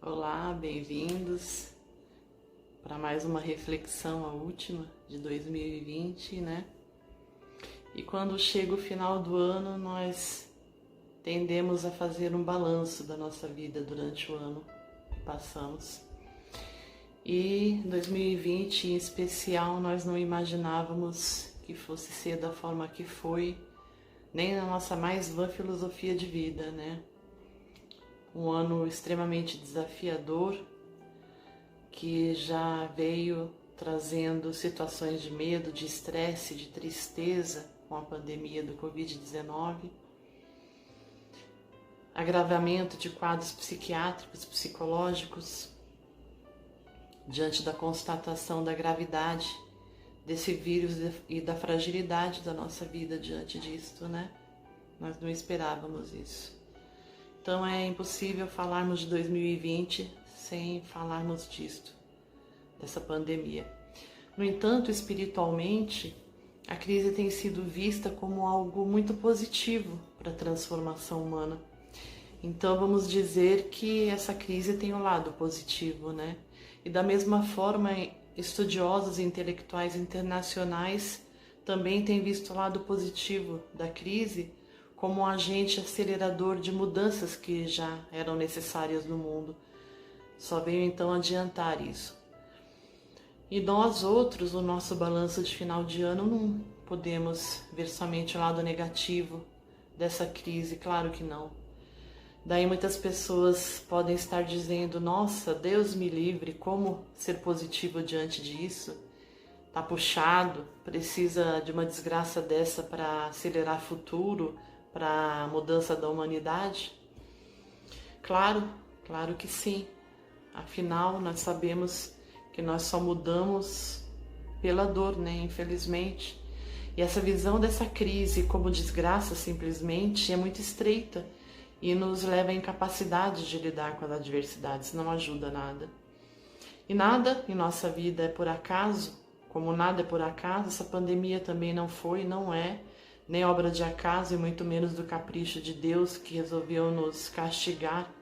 Olá, bem-vindos para mais uma reflexão, a última de 2020, né? E quando chega o final do ano, nós tendemos a fazer um balanço da nossa vida durante o ano que passamos. E 2020 em especial, nós não imaginávamos que fosse ser da forma que foi, nem na nossa mais vã filosofia de vida, né? Um ano extremamente desafiador, que já veio trazendo situações de medo, de estresse, de tristeza com a pandemia do Covid-19, agravamento de quadros psiquiátricos, psicológicos, diante da constatação da gravidade desse vírus e da fragilidade da nossa vida diante disto, né? Nós não esperávamos isso. Então é impossível falarmos de 2020 sem falarmos disto, dessa pandemia. No entanto, espiritualmente, a crise tem sido vista como algo muito positivo para a transformação humana. Então vamos dizer que essa crise tem um lado positivo, né? E da mesma forma, estudiosos e intelectuais internacionais também têm visto o lado positivo da crise como um agente acelerador de mudanças que já eram necessárias no mundo. Só veio então adiantar isso. E nós outros, o nosso balanço de final de ano, não podemos ver somente o lado negativo dessa crise, claro que não. Daí muitas pessoas podem estar dizendo: nossa, Deus me livre, como ser positivo diante disso? Tá puxado, precisa de uma desgraça dessa para acelerar futuro, para a mudança da humanidade? Claro que sim. Afinal, nós sabemos que nós só mudamos pela dor, né? Infelizmente. E essa visão dessa crise como desgraça simplesmente é muito estreita e nos leva à incapacidade de lidar com as adversidades, não ajuda nada. E nada em nossa vida é por acaso, como nada é por acaso, essa pandemia também não foi, não é, nem obra de acaso e muito menos do capricho de Deus que resolveu nos castigar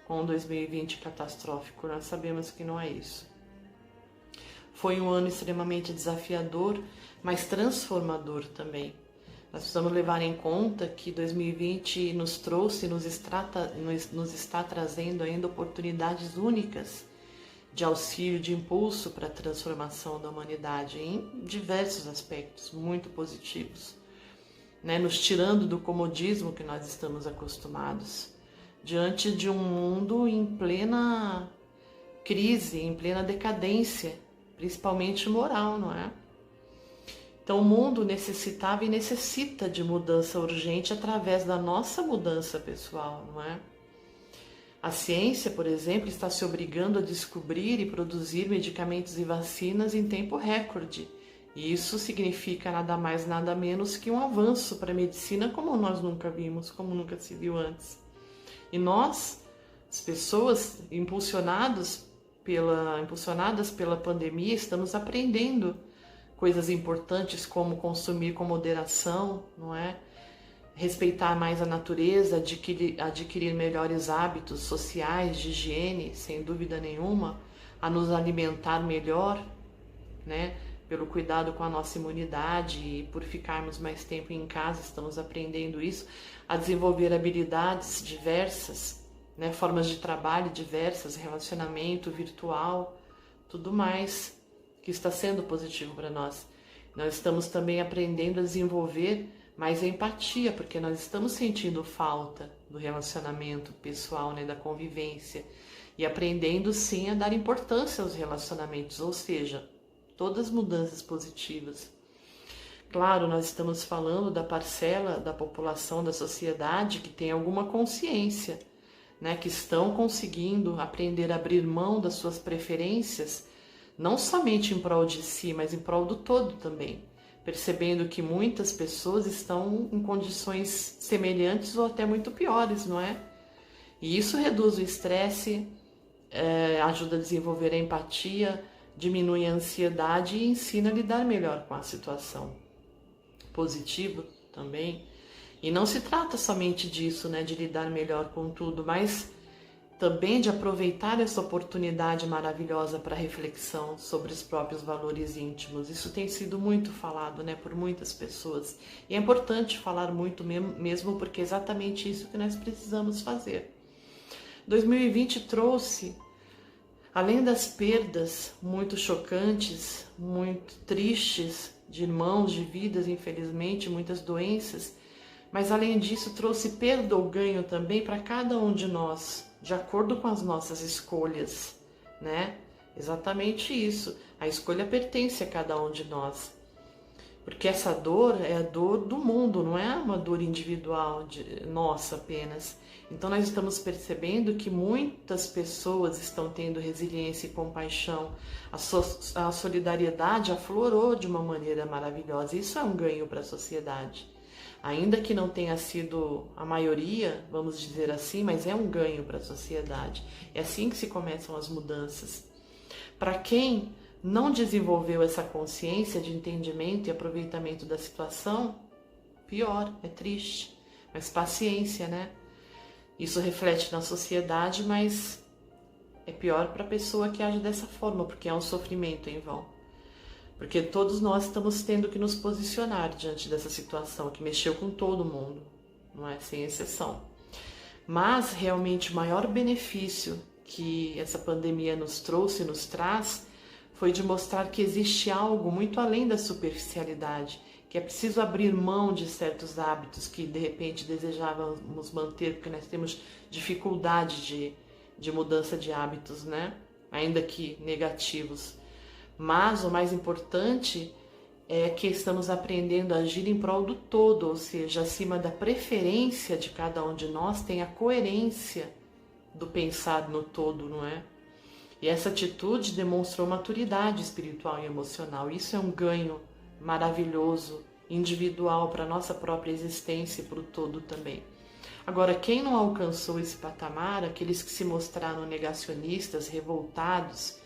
com um 2020 catastrófico. Nós sabemos que não é isso. Foi um ano extremamente desafiador, mas transformador também. Nós precisamos levar em conta que 2020 nos trouxe, nos está trazendo ainda oportunidades únicas de auxílio, de impulso para a transformação da humanidade em diversos aspectos muito positivos, né? Nos tirando do comodismo que nós estamos acostumados, diante de um mundo em plena crise, em plena decadência, principalmente moral, não é? Então o mundo necessitava e necessita de mudança urgente através da nossa mudança pessoal, não é? A ciência, por exemplo, está se obrigando a descobrir e produzir medicamentos e vacinas em tempo recorde. E isso significa nada mais, nada menos que um avanço para a medicina como nós nunca vimos, como nunca se viu antes. E nós, as pessoas impulsionadas pela pandemia, estamos aprendendo coisas importantes como consumir com moderação, não é? Respeitar mais a natureza, adquirir melhores hábitos sociais, de higiene, sem dúvida nenhuma, a nos alimentar melhor, né? Pelo cuidado com a nossa imunidade e por ficarmos mais tempo em casa, estamos aprendendo isso, a desenvolver habilidades diversas, né? Formas de trabalho diversas, relacionamento virtual, tudo mais que está sendo positivo para nós. Nós estamos também aprendendo a desenvolver mais empatia, porque nós estamos sentindo falta do relacionamento pessoal, né, da convivência, e aprendendo sim a dar importância aos relacionamentos, ou seja, todas mudanças positivas. Claro, nós estamos falando da parcela da população, da sociedade que tem alguma consciência, né, que estão conseguindo aprender a abrir mão das suas preferências, não somente em prol de si, mas em prol do todo também, percebendo que muitas pessoas estão em condições semelhantes ou até muito piores, não é? E isso reduz o estresse, ajuda a desenvolver a empatia, diminui a ansiedade e ensina a lidar melhor com a situação. Positivo também. E não se trata somente disso, né, de lidar melhor com tudo, mas também de aproveitar essa oportunidade maravilhosa para reflexão sobre os próprios valores íntimos. Isso tem sido muito falado, né, por muitas pessoas. E é importante falar muito mesmo, porque é exatamente isso que nós precisamos fazer. 2020 trouxe, além das perdas muito chocantes, muito tristes, de irmãos, de vidas, infelizmente, muitas doenças, mas além disso trouxe perda ou ganho também para cada um de nós, de acordo com as nossas escolhas, né? Exatamente isso. A escolha pertence a cada um de nós. Porque essa dor é a dor do mundo, não é uma dor individual, nossa apenas. Então nós estamos percebendo que muitas pessoas estão tendo resiliência e compaixão. A solidariedade aflorou de uma maneira maravilhosa. Isso é um ganho para a sociedade. Ainda que não tenha sido a maioria, vamos dizer assim, mas é um ganho para a sociedade. É assim que se começam as mudanças. Para quem não desenvolveu essa consciência de entendimento e aproveitamento da situação, pior, é triste. Mas paciência, né? Isso reflete na sociedade, mas é pior para a pessoa que age dessa forma, porque é um sofrimento em vão. Porque todos nós estamos tendo que nos posicionar diante dessa situação que mexeu com todo mundo, não é? Sem exceção. Mas realmente o maior benefício que essa pandemia nos trouxe e nos traz foi de mostrar que existe algo muito além da superficialidade, que é preciso abrir mão de certos hábitos que de repente desejávamos manter, porque nós temos dificuldade de mudança de hábitos, né? Ainda que negativos. Mas o mais importante é que estamos aprendendo a agir em prol do todo, ou seja, acima da preferência de cada um de nós, tem a coerência do pensar no todo, não é? E essa atitude demonstrou maturidade espiritual e emocional. Isso é um ganho maravilhoso, individual para a nossa própria existência e para o todo também. Agora, quem não alcançou esse patamar, aqueles que se mostraram negacionistas, revoltados,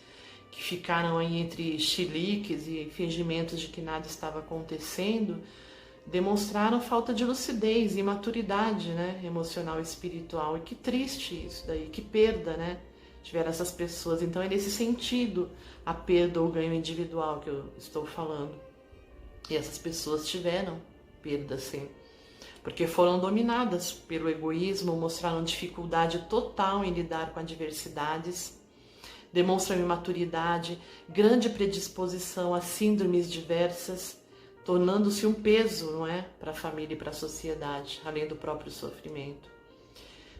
que ficaram aí entre chiliques e fingimentos de que nada estava acontecendo, demonstraram falta de lucidez e maturidade, né, emocional e espiritual. E que triste isso daí, que perda, né? Tiveram essas pessoas. Então é nesse sentido a perda ou ganho individual que eu estou falando. E essas pessoas tiveram perda, sim, porque foram dominadas pelo egoísmo, mostraram dificuldade total em lidar com adversidades, demonstram imaturidade, grande predisposição a síndromes diversas, tornando-se um peso, não é, para a família e para a sociedade, além do próprio sofrimento.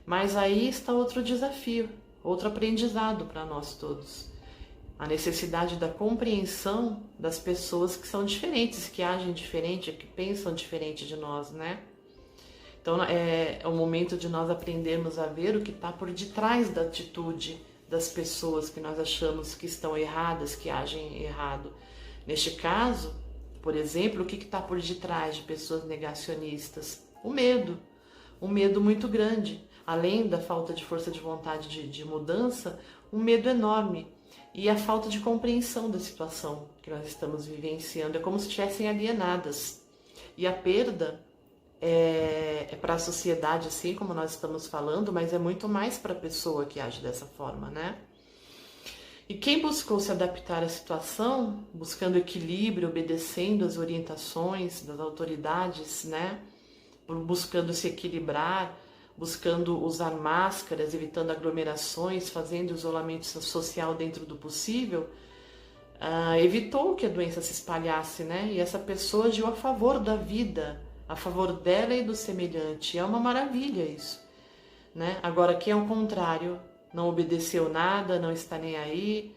Mas aí está outro desafio, outro aprendizado para nós todos. A necessidade da compreensão das pessoas que são diferentes, que agem diferente, que pensam diferente de nós, né? Então é o momento de nós aprendermos a ver o que está por detrás da atitude das pessoas que nós achamos que estão erradas, que agem errado. Neste caso, por exemplo, o que está por detrás de pessoas negacionistas? O medo. Um medo muito grande. Além da falta de força de vontade de mudança, um medo enorme. E a falta de compreensão da situação que nós estamos vivenciando. É como se estivessem alienadas. E a perda é para a sociedade, assim como nós estamos falando, mas é muito mais para a pessoa que age dessa forma, né? E quem buscou se adaptar à situação, buscando equilíbrio, obedecendo às orientações das autoridades, né? Buscando se equilibrar, buscando usar máscaras, evitando aglomerações, fazendo isolamento social dentro do possível, evitou que a doença se espalhasse, né? E essa pessoa agiu a favor da vida, a favor dela e do semelhante. É uma maravilha isso, né? Agora, quem ao contrário, não obedeceu nada, não está nem aí,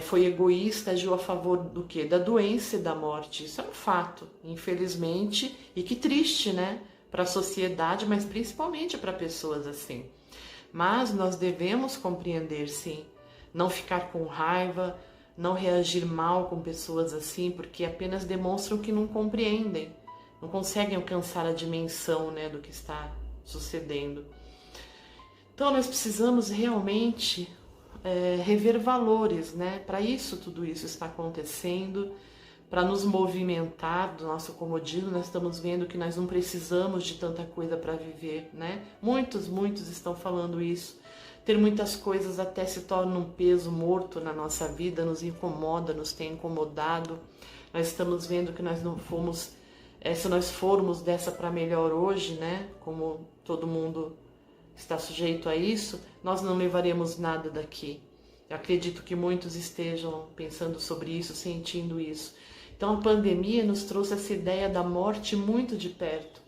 foi egoísta, agiu a favor do quê? Da doença e da morte. Isso é um fato, infelizmente, e que triste, né? Para a sociedade, mas principalmente para pessoas assim. Mas nós devemos compreender, sim, não ficar com raiva, não reagir mal com pessoas assim, porque apenas demonstram que não compreendem, não conseguem alcançar a dimensão, né, do que está sucedendo. Então nós precisamos realmente rever valores, né? Para isso tudo isso está acontecendo, para nos movimentar do nosso comodismo. Nós estamos vendo que nós não precisamos de tanta coisa para viver, né? Muitos estão falando isso. ter muitas coisas até se torna um peso morto na nossa vida, nos incomoda, nos tem incomodado. Nós estamos vendo que nós não fomos, se nós formos dessa para melhor hoje, né, como todo mundo está sujeito a isso, nós não levaremos nada daqui. Eu acredito que muitos estejam pensando sobre isso, sentindo isso. Então a pandemia nos trouxe essa ideia da morte muito de perto,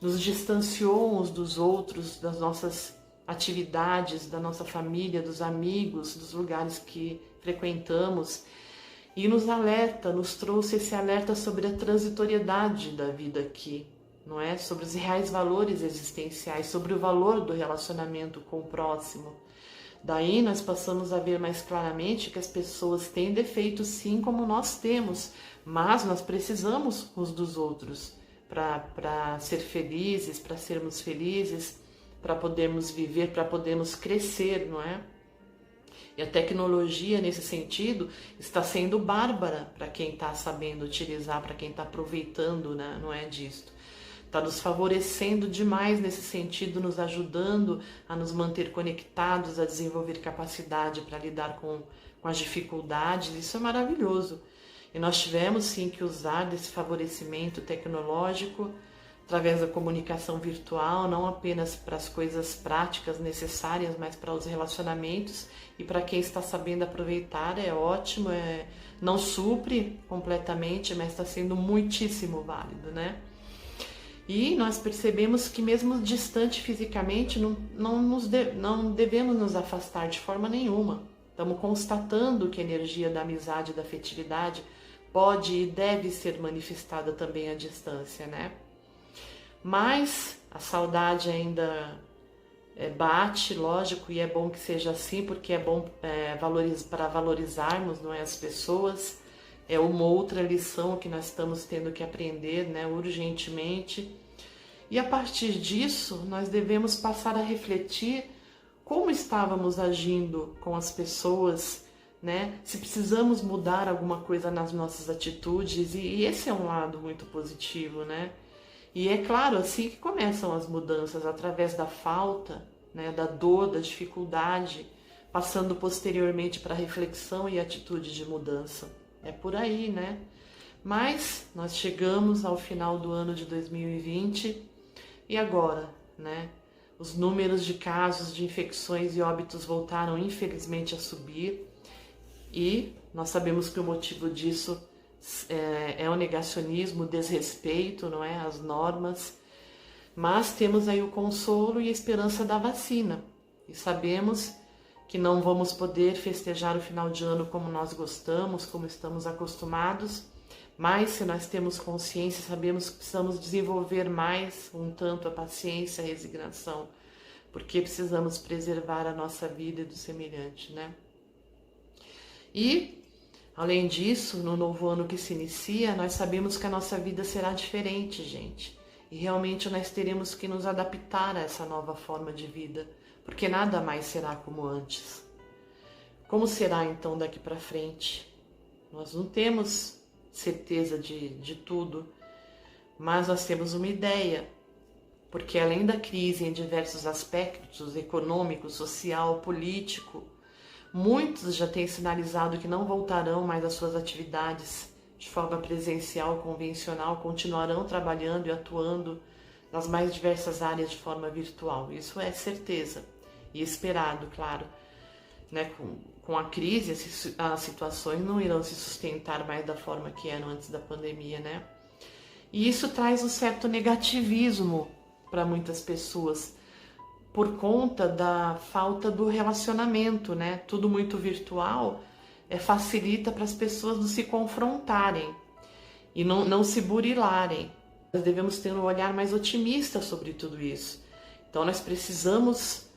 nos distanciou uns dos outros, das nossas atividades, da nossa família, dos amigos, dos lugares que frequentamos, e nos alerta, nos trouxe esse alerta sobre a transitoriedade da vida aqui, não é? Sobre os reais valores existenciais, sobre o valor do relacionamento com o próximo. Daí nós passamos a ver mais claramente que as pessoas têm defeitos sim, como nós temos, mas nós precisamos uns dos outros para ser felizes, para sermos felizes, para podermos viver, para podermos crescer, não é? E a tecnologia, nesse sentido, está sendo bárbara para quem está sabendo utilizar, para quem está aproveitando, né? Não é disto. Está nos favorecendo demais nesse sentido, nos ajudando a nos manter conectados, a desenvolver capacidade para lidar com as dificuldades. Isso é maravilhoso. E nós tivemos sim que usar desse favorecimento tecnológico através da comunicação virtual, não apenas para as coisas práticas necessárias, mas para os relacionamentos. E para quem está sabendo aproveitar é ótimo, não supre completamente, mas está sendo muitíssimo válido, né? E nós percebemos que mesmo distante fisicamente, não devemos nos afastar de forma nenhuma. Estamos constatando que a energia da amizade e da afetividade pode e deve ser manifestada também à distância, né? Mas a saudade ainda bate, lógico, e é bom que seja assim, porque é bom para valorizarmos, não é, as pessoas. É uma outra lição que nós estamos tendo que aprender, né, urgentemente. E a partir disso, nós devemos passar a refletir como estávamos agindo com as pessoas, né? Se precisamos mudar alguma coisa nas nossas atitudes, e esse é um lado muito positivo, né? E é claro, assim que começam as mudanças, através da falta, né, da dor, da dificuldade, passando posteriormente para a reflexão e atitude de mudança. É por aí, né? Mas nós chegamos ao final do ano de 2020 e agora, né? Os números de casos de infecções e óbitos voltaram, infelizmente, a subir e nós sabemos que o motivo disso é o negacionismo, o desrespeito, não é, às normas, mas temos aí o consolo e a esperança da vacina e sabemos que não vamos poder festejar o final de ano como nós gostamos, como estamos acostumados, mas se nós temos consciência, sabemos que precisamos desenvolver mais um tanto a paciência, a resignação, porque precisamos preservar a nossa vida e do semelhante, né? E além disso, no novo ano que se inicia, nós sabemos que a nossa vida será diferente, gente. E realmente nós teremos que nos adaptar a essa nova forma de vida, porque nada mais será como antes. Como será então daqui para frente? Nós não temos certeza de tudo, mas nós temos uma ideia, porque além da crise em diversos aspectos, econômico, social, político, muitos já têm sinalizado que não voltarão mais às suas atividades de forma presencial, convencional, continuarão trabalhando e atuando nas mais diversas áreas de forma virtual. Isso é certeza e esperado, claro. Né? Com a crise, as situações não irão se sustentar mais da forma que eram antes da pandemia, né? E isso traz um certo negativismo para muitas pessoas, por conta da falta do relacionamento, né? Tudo muito virtual facilita para as pessoas não se confrontarem e não se burilarem. Nós devemos ter um olhar mais otimista sobre tudo isso. Então nós precisamos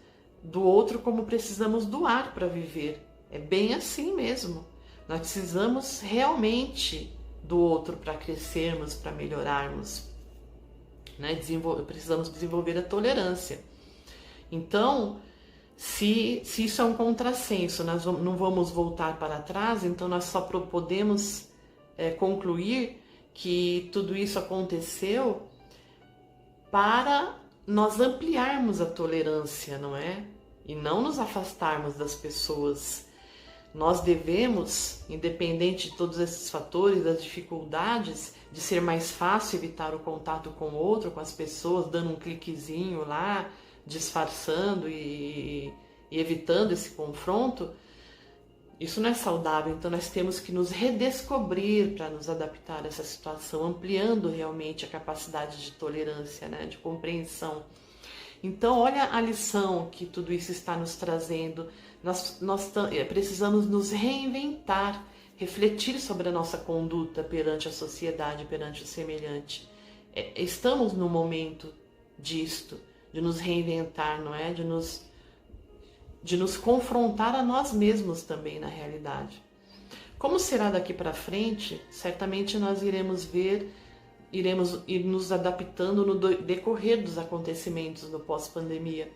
do outro como precisamos do ar para viver. É bem assim mesmo. Nós precisamos realmente do outro para crescermos, para melhorarmos, né? Precisamos desenvolver a tolerância. Então, se isso é um contrassenso, nós não vamos voltar para trás, então nós só podemos concluir que tudo isso aconteceu para nós ampliarmos a tolerância, não é? e não nos afastarmos das pessoas. Nós devemos, independente de todos esses fatores, das dificuldades, de ser mais fácil evitar o contato com o outro, com as pessoas, dando um cliquezinho lá, disfarçando e evitando esse confronto, isso não é saudável. Então nós temos que nos redescobrir para nos adaptar a essa situação, ampliando realmente a capacidade de tolerância, né, de compreensão. Então olha a lição que tudo isso está nos trazendo. Nós precisamos nos reinventar, refletir sobre a nossa conduta perante a sociedade, perante o semelhante. Estamos no momento disto, de nos reinventar, não é? De nos confrontar a nós mesmos também na realidade. Como será daqui para frente? Certamente nós iremos ir nos adaptando no decorrer dos acontecimentos no pós-pandemia.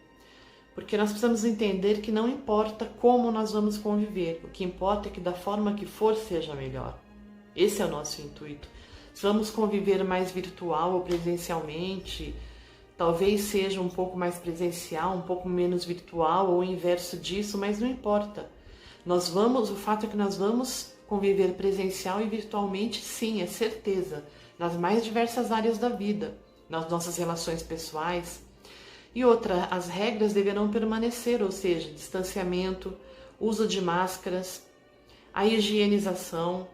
Porque nós precisamos entender que não importa como nós vamos conviver, o que importa é que da forma que for seja melhor. Esse é o nosso intuito. Se vamos conviver mais virtual ou presencialmente, talvez seja um pouco mais presencial, um pouco menos virtual ou o inverso disso, mas não importa. O fato é que nós vamos conviver presencial e virtualmente, sim, é certeza, nas mais diversas áreas da vida, nas nossas relações pessoais. E outra, as regras deverão permanecer, ou seja, distanciamento, uso de máscaras, a higienização,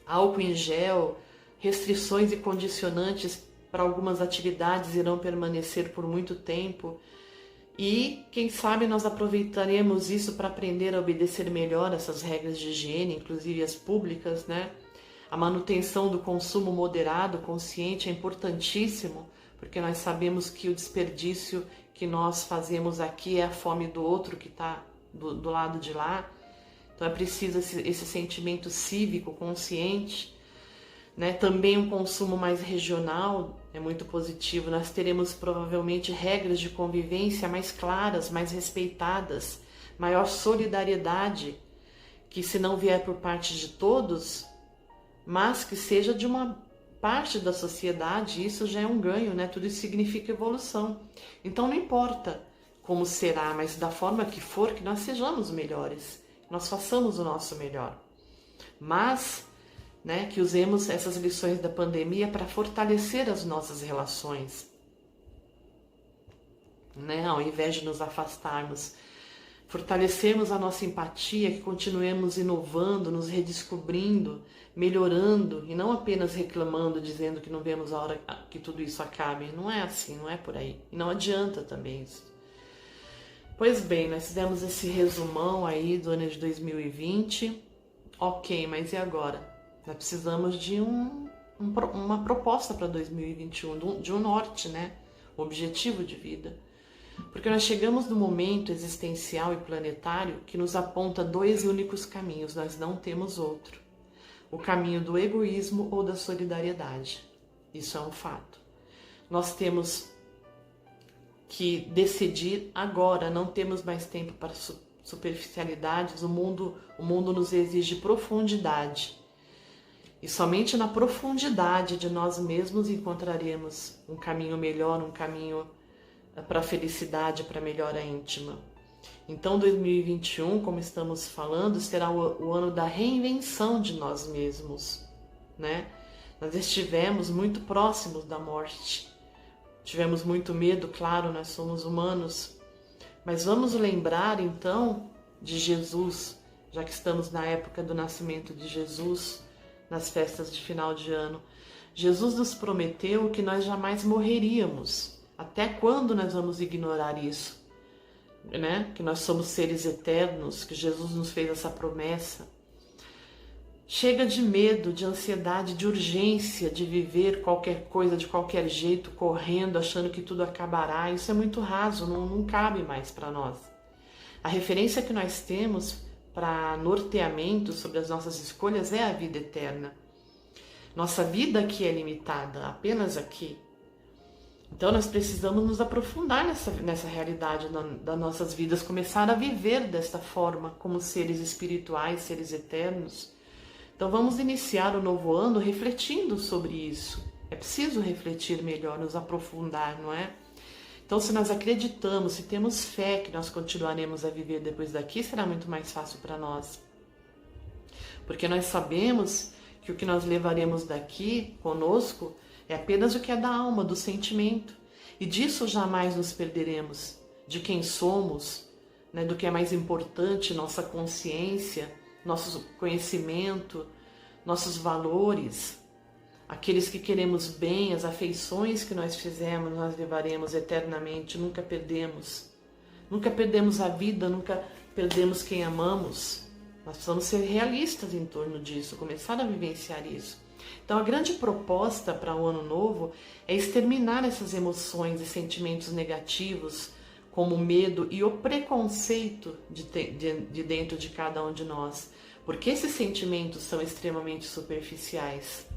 álcool em gel, restrições e condicionantes para algumas atividades irão permanecer por muito tempo. E, quem sabe, nós aproveitaremos isso para aprender a obedecer melhor essas regras de higiene, inclusive as públicas, né? A manutenção do consumo moderado, consciente, é importantíssimo, porque nós sabemos que o desperdício que nós fazemos aqui é a fome do outro que está do lado de lá. Então é preciso esse sentimento cívico, consciente, né? Também um consumo mais regional é muito positivo. Nós teremos provavelmente regras de convivência mais claras, mais respeitadas, maior solidariedade, que se não vier por parte de todos, mas que seja de uma parte da sociedade, isso já é um ganho, né? Tudo isso significa evolução. Então não importa como será, mas da forma que for, que nós sejamos melhores, nós façamos o nosso melhor. Mas, né, que usemos essas lições da pandemia para fortalecer as nossas relações, né? Ao invés de nos afastarmos, fortalecermos a nossa empatia, que continuemos inovando, nos redescobrindo, melhorando e não apenas reclamando, dizendo que não vemos a hora que tudo isso acabe. Não é assim, não é por aí. E não adianta também isso. Pois bem, nós fizemos esse resumão aí do ano de 2020. Ok, mas e agora? Nós precisamos de uma proposta para 2021, de um norte, né? Um objetivo de vida. Porque nós chegamos no momento existencial e planetário que nos aponta dois únicos caminhos, nós não temos outro. O caminho do egoísmo ou da solidariedade. Isso é um fato. Nós temos que decidir agora, não temos mais tempo para superficialidades, o mundo nos exige profundidade. E somente na profundidade de nós mesmos encontraremos um caminho melhor, um caminho para a felicidade, para a melhora íntima. Então 2021, como estamos falando, será o ano da reinvenção de nós mesmos, né? Nós estivemos muito próximos da morte, tivemos muito medo, claro, nós somos humanos, mas vamos lembrar então de Jesus, já que estamos na época do nascimento de Jesus, nas festas de final de ano. Jesus nos prometeu que nós jamais morreríamos. Até quando nós vamos ignorar isso? Né? Que nós somos seres eternos, que Jesus nos fez essa promessa. Chega de medo, de ansiedade, de urgência de viver qualquer coisa de qualquer jeito, correndo, achando que tudo acabará. Isso é muito raso, não cabe mais para nós. A referência que nós temos para norteamento sobre as nossas escolhas é a vida eterna. Nossa vida aqui é limitada, apenas aqui. Então nós precisamos nos aprofundar nessa realidade das nossas vidas, começar a viver desta forma, como seres espirituais, seres eternos. Então vamos iniciar o novo ano refletindo sobre isso. É preciso refletir melhor, nos aprofundar, não é? Então, se nós acreditamos, se temos fé que nós continuaremos a viver depois daqui, será muito mais fácil para nós. Porque nós sabemos que o que nós levaremos daqui conosco é apenas o que é da alma, do sentimento. E disso jamais nos perderemos, de quem somos, né, do que é mais importante, nossa consciência, nosso conhecimento, nossos valores, aqueles que queremos bem, as afeições que nós fizemos, nós levaremos eternamente, nunca perdemos. Nunca perdemos a vida, nunca perdemos quem amamos. Nós precisamos ser realistas em torno disso, começar a vivenciar isso. Então a grande proposta para o ano novo é exterminar essas emoções e sentimentos negativos, como o medo e o preconceito de dentro de cada um de nós, porque esses sentimentos são extremamente superficiais.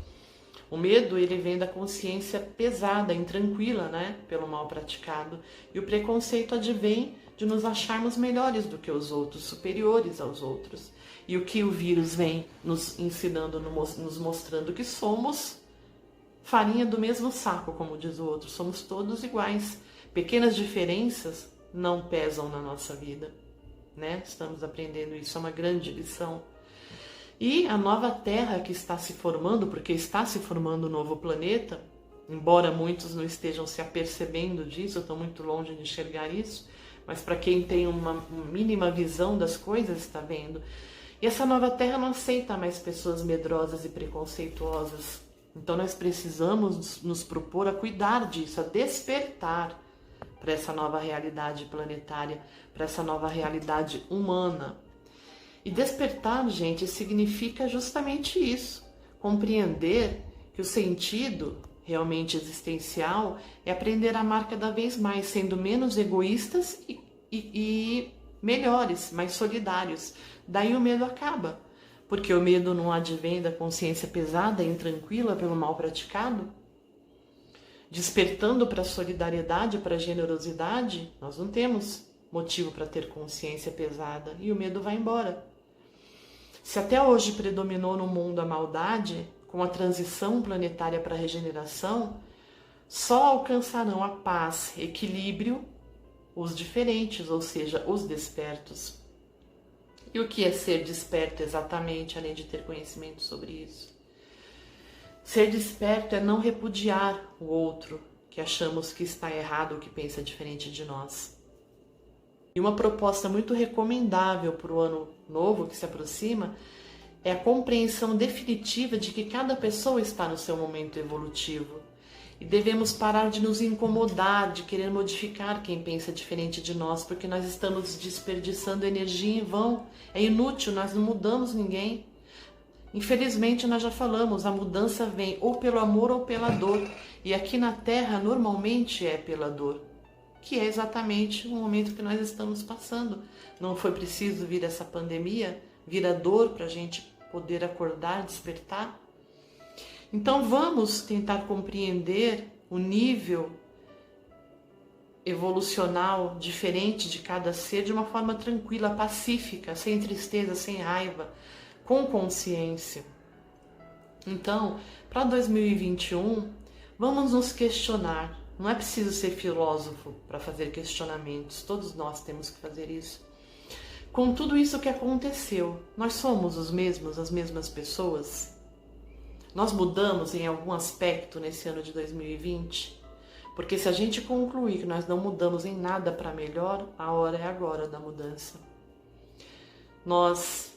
O medo, ele vem da consciência pesada, intranquila, né, pelo mal praticado, e o preconceito advém de nos acharmos melhores do que os outros, superiores aos outros. E o que o vírus vem nos ensinando, nos mostrando que somos farinha do mesmo saco, como diz o outro, somos todos iguais. Pequenas diferenças não pesam na nossa vida, né? Estamos aprendendo isso, é uma grande lição. E a nova Terra que está se formando, porque está se formando um novo planeta, embora muitos não estejam se apercebendo disso, estão muito longe de enxergar isso, mas para quem tem uma mínima visão das coisas, está vendo. E essa nova Terra não aceita mais pessoas medrosas e preconceituosas. Então nós precisamos nos propor a cuidar disso, a despertar para essa nova realidade planetária, para essa nova realidade humana. E despertar, gente, significa justamente isso. Compreender que o sentido realmente existencial é aprender a amar cada vez mais, sendo menos egoístas e melhores, mais solidários. Daí o medo acaba, porque o medo não advém da consciência pesada e intranquila pelo mal praticado. Despertando para a solidariedade, para a generosidade, nós não temos motivo para ter consciência pesada e o medo vai embora. Se até hoje predominou no mundo a maldade, com a transição planetária para a regeneração, só alcançarão a paz, equilíbrio, os diferentes, ou seja, os despertos. E o que é ser desperto exatamente, além de ter conhecimento sobre isso? Ser desperto é não repudiar o outro, que achamos que está errado ou que pensa diferente de nós. E uma proposta muito recomendável para o ano novo que se aproxima é a compreensão definitiva de que cada pessoa está no seu momento evolutivo. E devemos parar de nos incomodar, de querer modificar quem pensa diferente de nós, porque nós estamos desperdiçando energia em vão. É inútil, nós não mudamos ninguém. Infelizmente, nós já falamos, a mudança vem ou pelo amor ou pela dor. E aqui na Terra, normalmente é pela dor, que é exatamente o momento que nós estamos passando. Não foi preciso vir essa pandemia, vir a dor para a gente poder acordar, despertar? Então vamos tentar compreender o nível evolucional diferente de cada ser de uma forma tranquila, pacífica, sem tristeza, sem raiva, com consciência. Então, para 2021, vamos nos questionar. Não é preciso ser filósofo para fazer questionamentos, todos nós temos que fazer isso. Com tudo isso que aconteceu, nós somos os mesmos, as mesmas pessoas? Nós mudamos em algum aspecto nesse ano de 2020? Porque se a gente concluir que nós não mudamos em nada para melhor, a hora é agora da mudança. Nós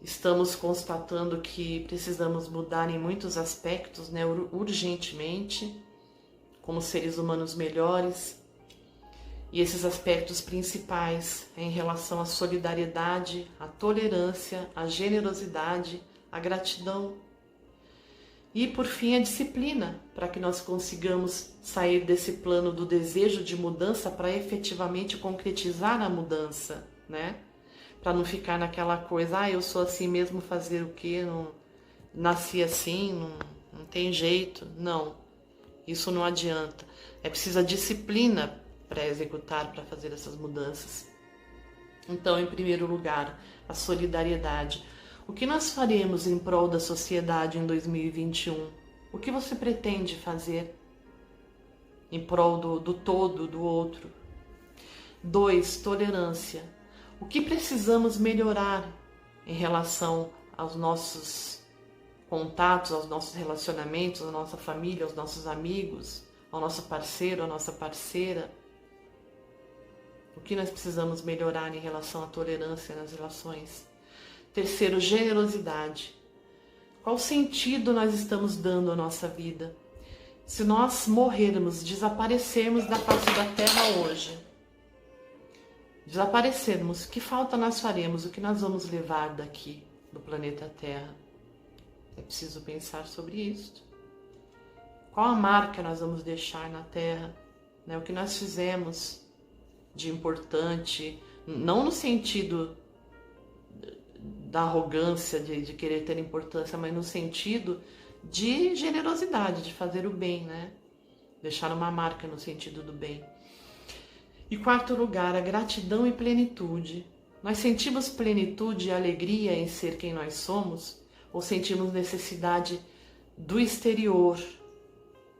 estamos constatando que precisamos mudar em muitos aspectos, né, urgentemente, como seres humanos melhores. E esses aspectos principais em relação à solidariedade, à tolerância, à generosidade, à gratidão. E, por fim, a disciplina, para que nós consigamos sair desse plano do desejo de mudança para efetivamente concretizar a mudança, né? Para não ficar naquela coisa, eu sou assim mesmo, fazer o quê? Não, nasci assim, não tem jeito. Não, isso não adianta. É preciso a disciplina para executar, para fazer essas mudanças. Então, em primeiro lugar, a solidariedade. O que nós faremos em prol da sociedade em 2021? O que você pretende fazer? em prol do todo, do outro. 2, tolerância. O que precisamos melhorar em relação aos nossos contatos, aos nossos relacionamentos, à nossa família, aos nossos amigos, ao nosso parceiro, à nossa parceira? O que nós precisamos melhorar em relação à tolerância nas relações? 3, generosidade. Qual sentido nós estamos dando à nossa vida? Se nós morrermos, desaparecermos da face da Terra hoje, desaparecermos, que falta nós faremos? O que nós vamos levar daqui do planeta Terra? É preciso pensar sobre isso. Qual a marca nós vamos deixar na Terra? O que nós fizemos de importante, não no sentido da arrogância, de querer ter importância, mas no sentido de generosidade, de fazer o bem, Deixar uma marca no sentido do bem. E 4 lugar, a gratidão e plenitude. Nós sentimos plenitude e alegria em ser quem nós somos? Ou sentimos necessidade do exterior,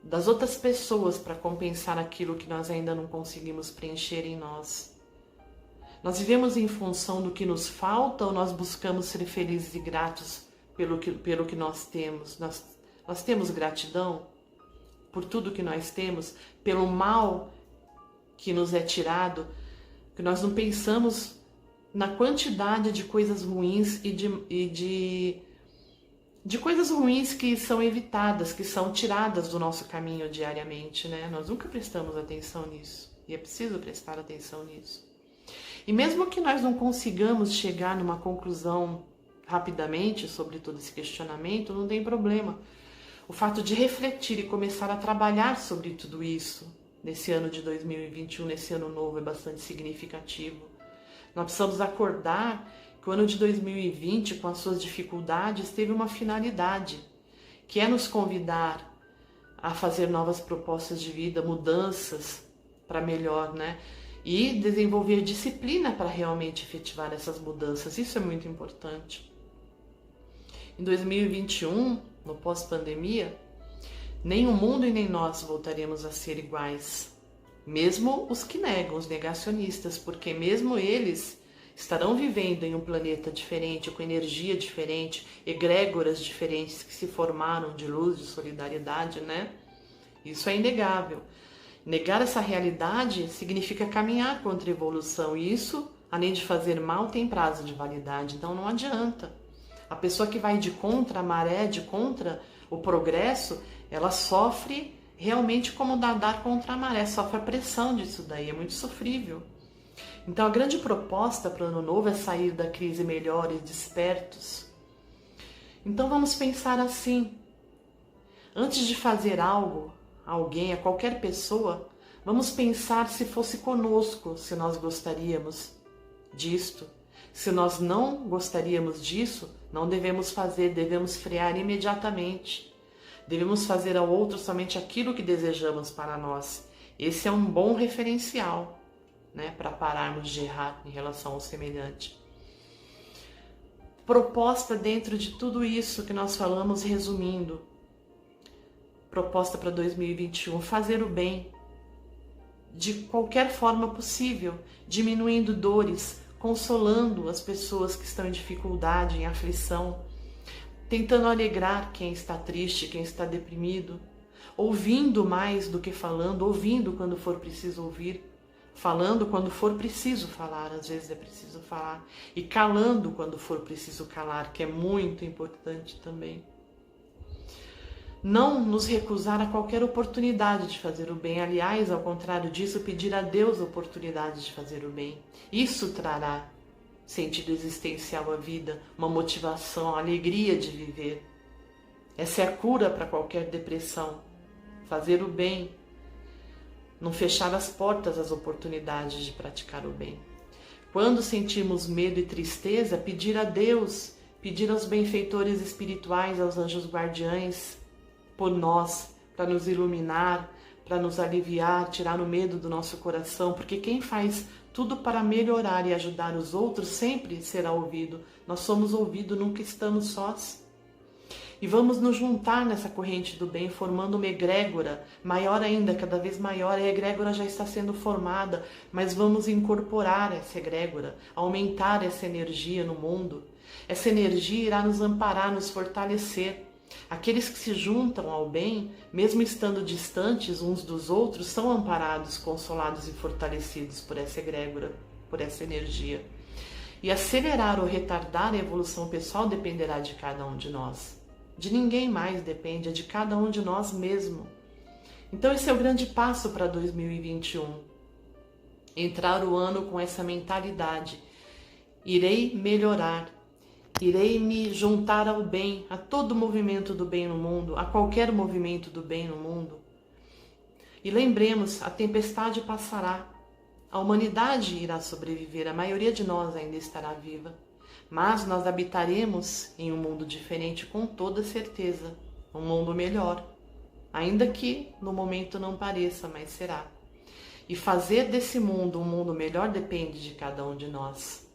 das outras pessoas para compensar aquilo que nós ainda não conseguimos preencher em nós? Nós vivemos em função do que nos falta ou nós buscamos ser felizes e gratos pelo que nós temos? Nós temos gratidão por tudo que nós temos, pelo mal que nos é tirado, que nós não pensamos na quantidade de coisas ruins e de coisas ruins que são evitadas, que são tiradas do nosso caminho diariamente, Nós nunca prestamos atenção nisso e é preciso prestar atenção nisso. E mesmo que nós não consigamos chegar numa conclusão rapidamente sobre todo esse questionamento, não tem problema. O fato de refletir e começar a trabalhar sobre tudo isso nesse ano de 2021, nesse ano novo, é bastante significativo. Nós precisamos acordar que o ano de 2020, com as suas dificuldades, teve uma finalidade, que é nos convidar a fazer novas propostas de vida, mudanças para melhor, E desenvolver disciplina para realmente efetivar essas mudanças. Isso é muito importante. Em 2021, no pós-pandemia, nem o mundo e nem nós voltaremos a ser iguais. Mesmo os que negam, os negacionistas, porque mesmo eles estarão vivendo em um planeta diferente, com energia diferente, egrégoras diferentes que se formaram de luz, de solidariedade, Isso é inegável. Negar essa realidade significa caminhar contra a evolução. E isso, além de fazer mal, tem prazo de validade. Então não adianta. A pessoa que vai de contra a maré, de contra o progresso, ela sofre realmente como nadar contra a maré, sofre a pressão disso daí, é muito sofrível. Então a grande proposta para o ano novo é sair da crise melhores, despertos. Então vamos pensar assim, antes de fazer algo, a alguém, a qualquer pessoa, vamos pensar se fosse conosco, se nós gostaríamos disto. Se nós não gostaríamos disso, não devemos fazer, devemos frear imediatamente. Devemos fazer ao outro somente aquilo que desejamos para nós. Esse é um bom referencial, para pararmos de errar em relação ao semelhante. Proposta dentro de tudo isso que nós falamos, resumindo. Proposta para 2021, fazer o bem de qualquer forma possível, diminuindo dores, consolando as pessoas que estão em dificuldade, em aflição, tentando alegrar quem está triste, quem está deprimido, ouvindo mais do que falando, ouvindo quando for preciso ouvir, falando quando for preciso falar, às vezes é preciso falar, e calando quando for preciso calar, que é muito importante também. Não nos recusar a qualquer oportunidade de fazer o bem. Aliás, ao contrário disso, pedir a Deus a oportunidade de fazer o bem. Isso trará sentido existencial à vida, uma motivação, a alegria de viver. Essa é a cura para qualquer depressão. Fazer o bem. Não fechar as portas às oportunidades de praticar o bem. Quando sentimos medo e tristeza, pedir a Deus, pedir aos benfeitores espirituais, aos anjos guardiães, por nós, para nos iluminar, para nos aliviar, tirar o medo do nosso coração, porque quem faz tudo para melhorar e ajudar os outros sempre será ouvido. Nós somos ouvidos, nunca estamos sós. E vamos nos juntar nessa corrente do bem, formando uma egrégora maior ainda, cada vez maior. A egrégora já está sendo formada, mas vamos incorporar essa egrégora, aumentar essa energia no mundo. Essa energia irá nos amparar, nos fortalecer. Aqueles que se juntam ao bem, mesmo estando distantes uns dos outros, são amparados, consolados e fortalecidos por essa egrégora, por essa energia. E acelerar ou retardar a evolução pessoal dependerá de cada um de nós. De ninguém mais depende, é de cada um de nós mesmo. Então esse é o grande passo para 2021. Entrar o ano com essa mentalidade. Irei melhorar. Irei me juntar ao bem, a todo movimento do bem no mundo, a qualquer movimento do bem no mundo. E lembremos, a tempestade passará. A humanidade irá sobreviver, a maioria de nós ainda estará viva. Mas nós habitaremos em um mundo diferente com toda certeza, um mundo melhor. Ainda que no momento não pareça, mas será. E fazer desse mundo um mundo melhor depende de cada um de nós.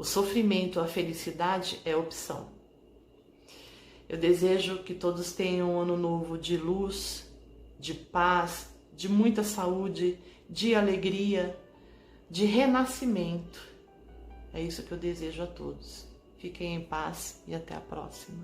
O sofrimento, a felicidade é opção. Eu desejo que todos tenham um ano novo de luz, de paz, de muita saúde, de alegria, de renascimento. É isso que eu desejo a todos. Fiquem em paz e até a próxima.